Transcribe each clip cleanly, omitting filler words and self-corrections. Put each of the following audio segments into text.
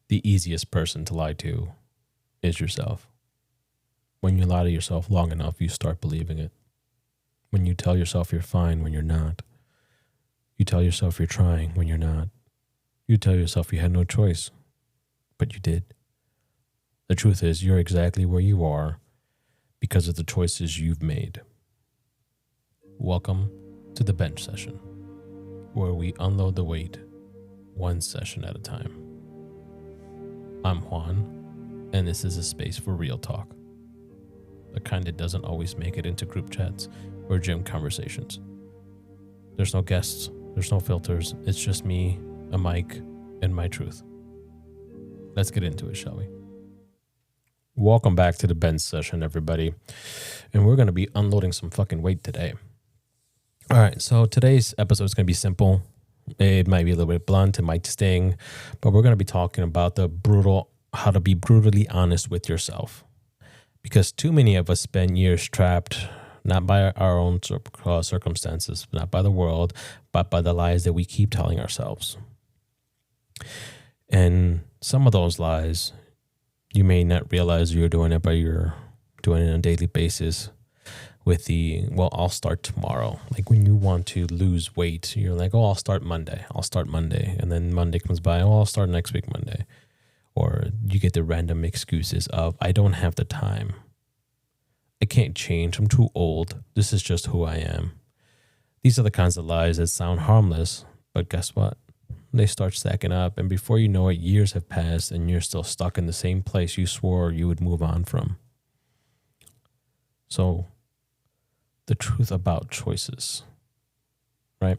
the easiest person to lie to is yourself. When you lie to yourself long enough, you start believing it. When you tell yourself you're fine when you're not. You tell yourself you're trying when you're not. You tell yourself you had no choice, but you did. The truth is, you're exactly where you are because of the choices you've made. Welcome to the bench session, where we unload the weight one session at a time. I'm Juan, and this is a space for real talk. The kind that doesn't always make it into group chats or gym conversations. There's no guests, there's no filters, it's just me, a mic, and my truth. Let's get into it, shall we? Welcome back to the bench session, everybody. And we're going to be unloading some fucking weight today. All right, so today's episode is going to be simple. It might be a little bit blunt, it might sting, but we're going to be talking about how to be brutally honest with yourself. Because too many of us spend years trapped, not by our own circumstances, not by the world, but by the lies that we keep telling ourselves. And some of those lies, you may not realize you're doing it, but you're doing it on a daily basis with I'll start tomorrow. Like when you want to lose weight, you're like, I'll start Monday. And then Monday comes by, I'll start next week Monday. Or you get the random excuses of, I don't have the time. I can't change. I'm too old. This is just who I am. These are the kinds of lies that sound harmless, but guess what? They start stacking up, and before you know it, years have passed, and you're still stuck in the same place you swore you would move on from. So, the truth about choices, right?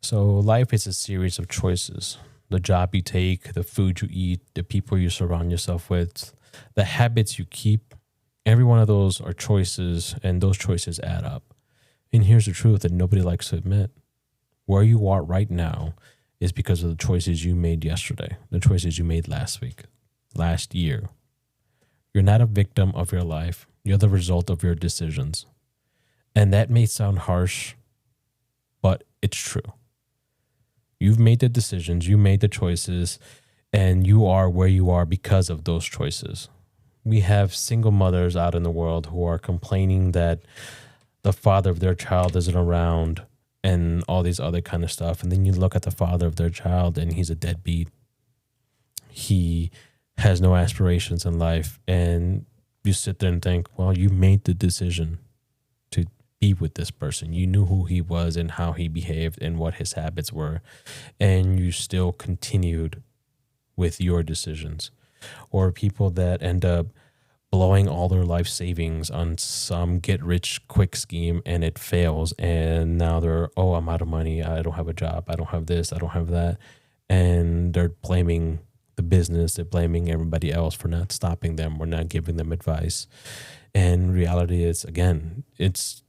So, life is a series of choices. The job you take, the food you eat, the people you surround yourself with, the habits you keep, every one of those are choices, and those choices add up. And here's the truth that nobody likes to admit. Where you are right now is because of the choices you made yesterday, the choices you made last week, last year. You're not a victim of your life. You're the result of your decisions. And that may sound harsh, but it's true. You've made the decisions, you made the choices, and you are where you are because of those choices. We have single mothers out in the world who are complaining that the father of their child isn't around and all these other kind of stuff. And then you look at the father of their child and he's a deadbeat. He has no aspirations in life. And you sit there and think, well, you made the decision to be with this person. You knew who he was and how he behaved and what his habits were. And you still continued with your decisions. Or people that end up blowing all their life savings on some get-rich-quick scheme and it fails, and now they're, I'm out of money, I don't have a job, I don't have this, I don't have that, and they're blaming the business, they're blaming everybody else for not stopping them or not giving them advice. And reality is, again, it's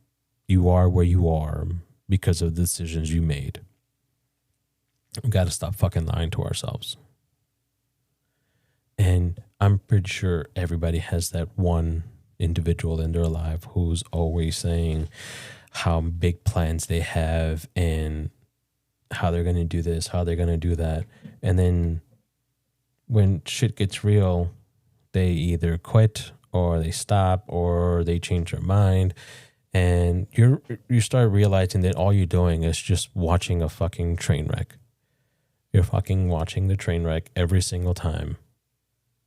you are where you are because of the decisions you made. We got to stop fucking lying to ourselves. And I'm pretty sure everybody has that one individual in their life who's always saying how big plans they have and how they're going to do this, how they're going to do that. And then when shit gets real, they either quit or they stop or they change their mind. And you start realizing that all you're doing is just watching a fucking train wreck. You're fucking watching the train wreck every single time.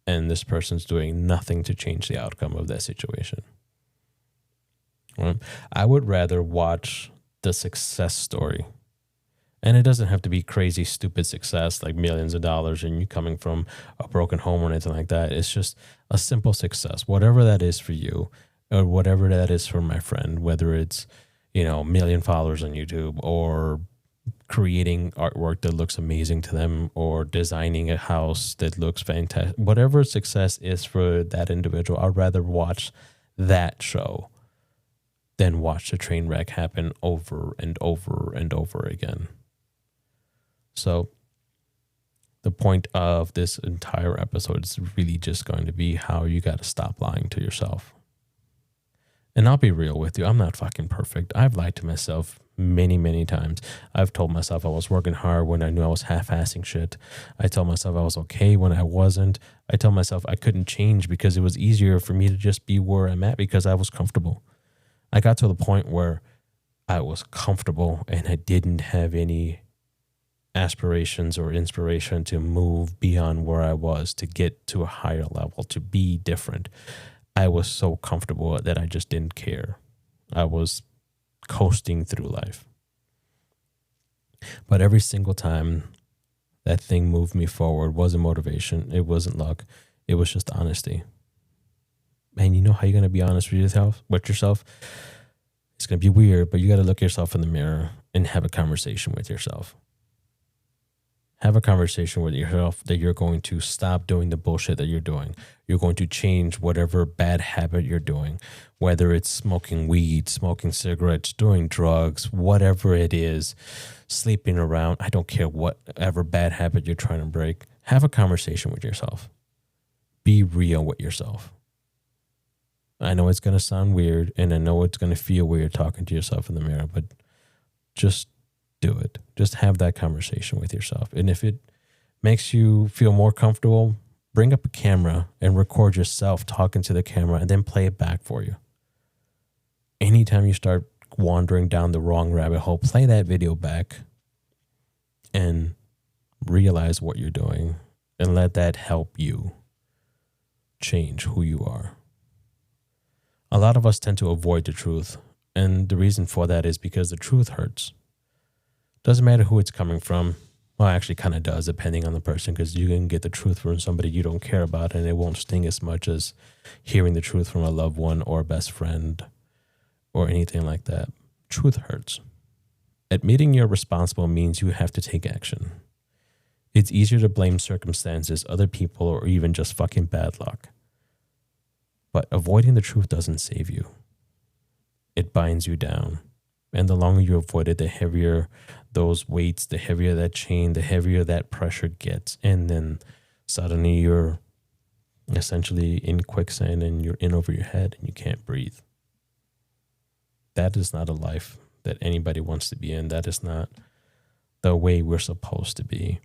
And this person's doing nothing to change the outcome of that situation. I would rather watch the success story. And it doesn't have to be crazy, stupid success, like millions of dollars and you coming from a broken home or anything like that. It's just a simple success, whatever that is for you, or whatever that is for my friend, whether it's, 1 million followers on YouTube or creating artwork that looks amazing to them or designing a house that looks fantastic. Whatever success is for that individual, I'd rather watch that show than watch the train wreck happen over and over and over again. So the point of this entire episode is really just going to be how you got to stop lying to yourself. And I'll be real with you. I'm not fucking perfect. I've lied to myself many, many times. I've told myself I was working hard when I knew I was half-assing shit. I told myself I was okay when I wasn't. I told myself I couldn't change because it was easier for me to just be where I'm at because I was comfortable. I got to the point where I was comfortable and I didn't have any aspirations or inspiration to move beyond where I was, to get to a higher level, to be different. I was so comfortable that I just didn't care. I was coasting through life. But every single time that thing moved me forward wasn't motivation. It wasn't luck. It was just honesty. And you know how you're going to be honest with yourself? It's going to be weird, but you got to look yourself in the mirror and have a conversation with yourself. Have a conversation with yourself that you're going to stop doing the bullshit that you're doing. You're going to change whatever bad habit you're doing, whether it's smoking weed, smoking cigarettes, doing drugs, whatever it is, sleeping around. I don't care whatever bad habit you're trying to break. Have a conversation with yourself. Be real with yourself. I know it's going to sound weird, and I know it's going to feel weird talking to yourself in the mirror, but just do it. Just have that conversation with yourself. And if it makes you feel more comfortable, bring up a camera and record yourself talking to the camera and then play it back for you. Anytime you start wandering down the wrong rabbit hole, play that video back and realize what you're doing and let that help you change who you are. A lot of us tend to avoid the truth, and the reason for that is because the truth hurts. Doesn't matter who it's coming from. Well, actually kind of does, depending on the person, because you can get the truth from somebody you don't care about, and it won't sting as much as hearing the truth from a loved one or a best friend or anything like that. Truth hurts. Admitting you're responsible means you have to take action. It's easier to blame circumstances, other people, or even just fucking bad luck. But avoiding the truth doesn't save you. It binds you down. And the longer you avoid it, the heavier those weights, the heavier that chain, the heavier that pressure gets. And then suddenly you're essentially in quicksand and you're in over your head and you can't breathe. That is not a life that anybody wants to be in. That is not the way we're supposed to be.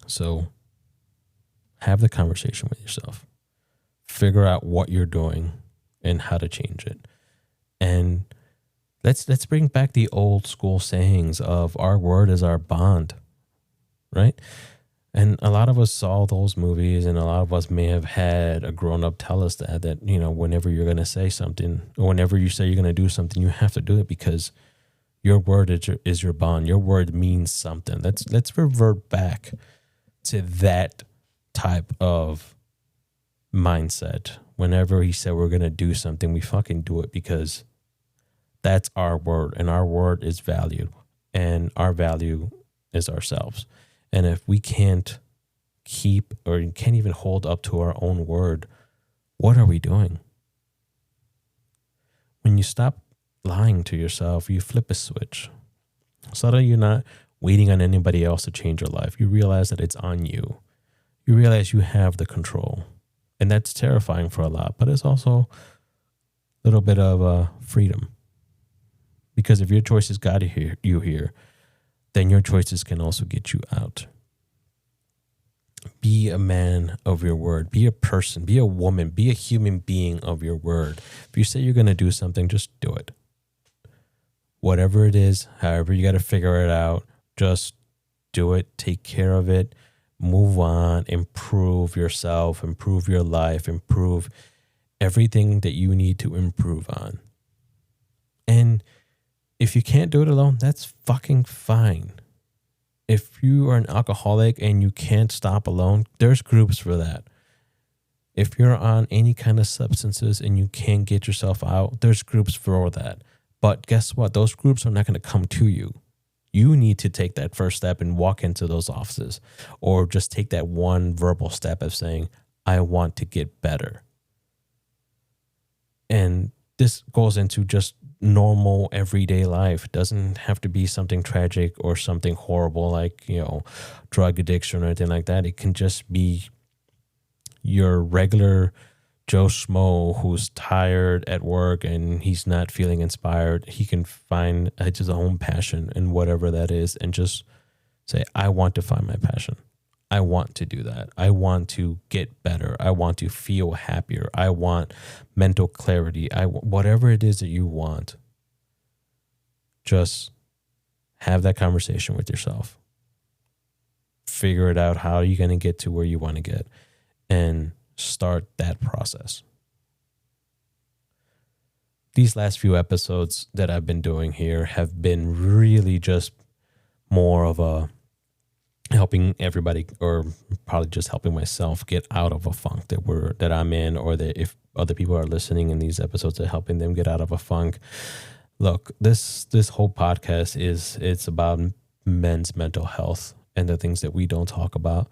So have the conversation with yourself. Figure out what you're doing and how to change it. And let's bring back the old school sayings of our word is our bond, right? And a lot of us saw those movies, and a lot of us may have had a grown-up tell us that, you know, whenever you're going to say something, or whenever you say you're going to do something, you have to do it because your word is your bond. Your word means something. Let's revert back to that type of mindset. Whenever he said we're going to do something, we fucking do it because that's our word, and our word is valued, and our value is ourselves. And if we can't keep or can't even hold up to our own word, what are we doing? When you stop lying to yourself, you flip a switch. Suddenly you're not waiting on anybody else to change your life. You realize that it's on you. You realize you have the control. And that's terrifying for a lot, but it's also a little bit of freedom. Because if your choices got you here, then your choices can also get you out. Be a man of your word. Be a person. Be a woman. Be a human being of your word. If you say you're going to do something, just do it. Whatever it is, however you got to figure it out, just do it. Take care of it. Move on. Improve yourself. Improve your life. Improve everything that you need to improve on. And if you can't do it alone, that's fucking fine. If you are an alcoholic and you can't stop alone, there's groups for that. If you're on any kind of substances and you can't get yourself out, there's groups for that. But guess what? Those groups are not going to come to you. You need to take that first step and walk into those offices, or just take that one verbal step of saying, I want to get better. And this goes into just normal everyday life. It doesn't have to be something tragic or something horrible like, you know, drug addiction or anything like that. It can just be your regular Joe Schmo who's tired at work and he's not feeling inspired, he can find his own passion in whatever that is and just say, I want to find my passion. I want to do that. I want to get better. I want to feel happier. I want mental clarity. Whatever it is that you want, just have that conversation with yourself. Figure it out. How are you going to get to where you want to get? And start that process. These last few episodes that I've been doing here have been really just more of a helping everybody, or probably just helping myself get out of a funk that I'm in, or that if other people are listening in these episodes, are helping them get out of a funk. Look, this whole podcast it's about men's mental health and the things that we don't talk about.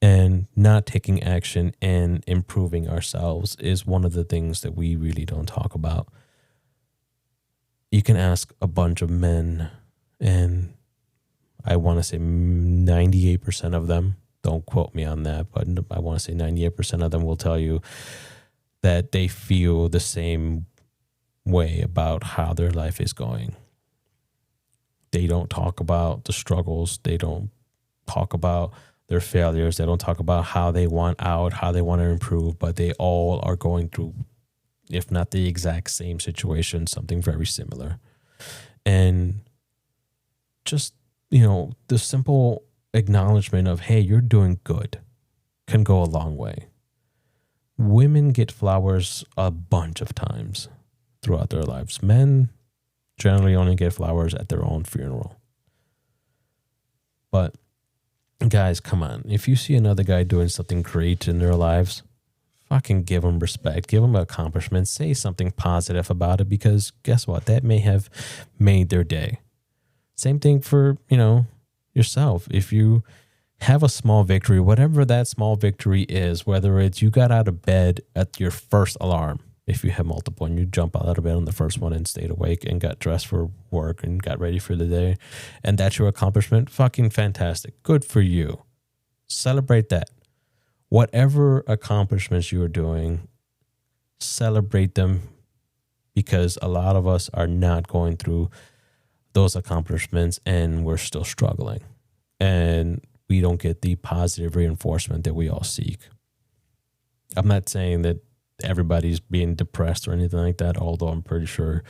And not taking action and improving ourselves is one of the things that we really don't talk about. You can ask a bunch of men, and I want to say 98% of them, don't quote me on that, but I want to say 98% of them will tell you that they feel the same way about how their life is going. They don't talk about the struggles. They don't talk about their failures. They don't talk about how they want out, how they want to improve, but they all are going through, if not the exact same situation, something very similar. And just, the simple acknowledgement of, hey, you're doing good can go a long way. Women get flowers a bunch of times throughout their lives. Men generally only get flowers at their own funeral. But guys, come on. If you see another guy doing something great in their lives, fucking give them respect, give them accomplishments, say something positive about it, because guess what? That may have made their day. Same thing for, yourself. If you have a small victory, whatever that small victory is, whether it's you got out of bed at your first alarm, if you have multiple, and you jump out of bed on the first one and stayed awake and got dressed for work and got ready for the day, and that's your accomplishment, fucking fantastic. Good for you. Celebrate that. Whatever accomplishments you are doing, celebrate them, because a lot of us are not going through those accomplishments and we're still struggling. And we don't get the positive reinforcement that we all seek. I'm not saying that everybody's being depressed or anything like that, although I'm pretty sure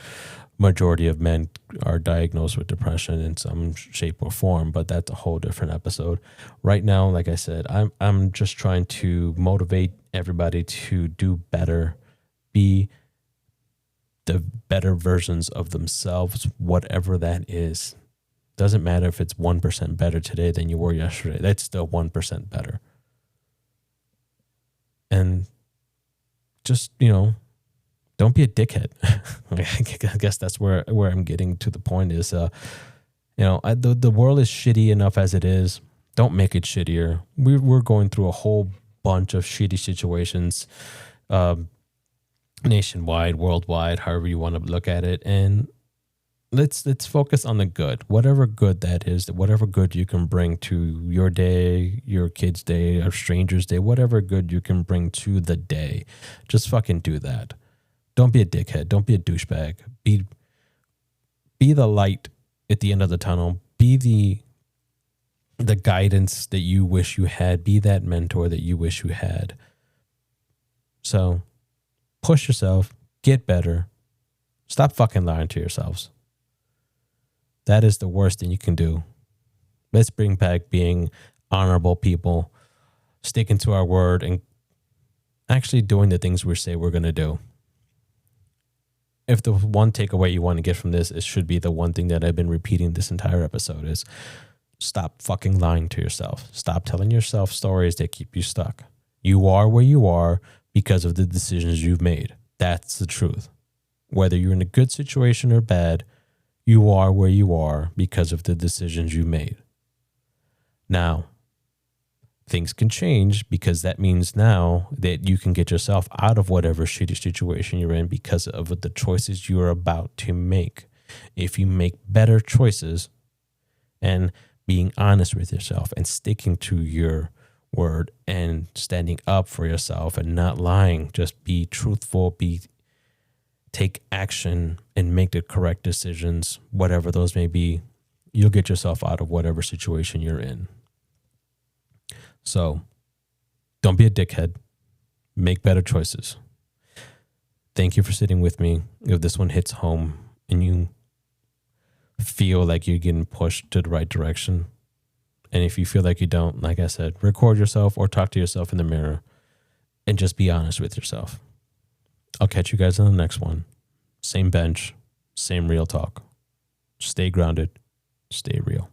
majority of men are diagnosed with depression in some shape or form, but that's a whole different episode. Right now, like I said, I'm just trying to motivate everybody to do better, be the better versions of themselves, whatever that is. Doesn't matter if it's 1% better today than you were yesterday. That's still 1% better. And just, don't be a dickhead. I guess that's where I'm getting to the point is, the world is shitty enough as it is. Don't make it shittier. We're going through a whole bunch of shitty situations, nationwide, worldwide, however you want to look at it. And let's focus on the good, whatever good that is, whatever good you can bring to your day, your kid's day, or stranger's day, whatever good you can bring to the day. Just fucking do that. Don't be a dickhead. Don't be a douchebag. Be the light at the end of the tunnel. Be the guidance that you wish you had. Be that mentor that you wish you had. So push yourself. Get better. Stop fucking lying to yourselves. That is the worst thing you can do. Let's bring back being honorable people, sticking to our word, and actually doing the things we say we're going to do. If the one takeaway you want to get from this, it should be the one thing that I've been repeating this entire episode is stop fucking lying to yourself. Stop telling yourself stories that keep you stuck. You are where you are because of the decisions you've made. That's the truth. Whether you're in a good situation or bad, you are where you are because of the decisions you made. Now, things can change, because that means now that you can get yourself out of whatever shitty situation you're in because of the choices you're about to make. If you make better choices and being honest with yourself and sticking to your word and standing up for yourself and not lying. Just be truthful, take action and make the correct decisions, whatever those may be. You'll get yourself out of whatever situation you're in. So don't be a dickhead. Make better choices. Thank you for sitting with me. If this one hits home and you feel like you're getting pushed to the right direction, and if you feel like you don't, like I said, record yourself or talk to yourself in the mirror and just be honest with yourself. I'll catch you guys on the next one. Same bench, same real talk. Stay grounded, stay real.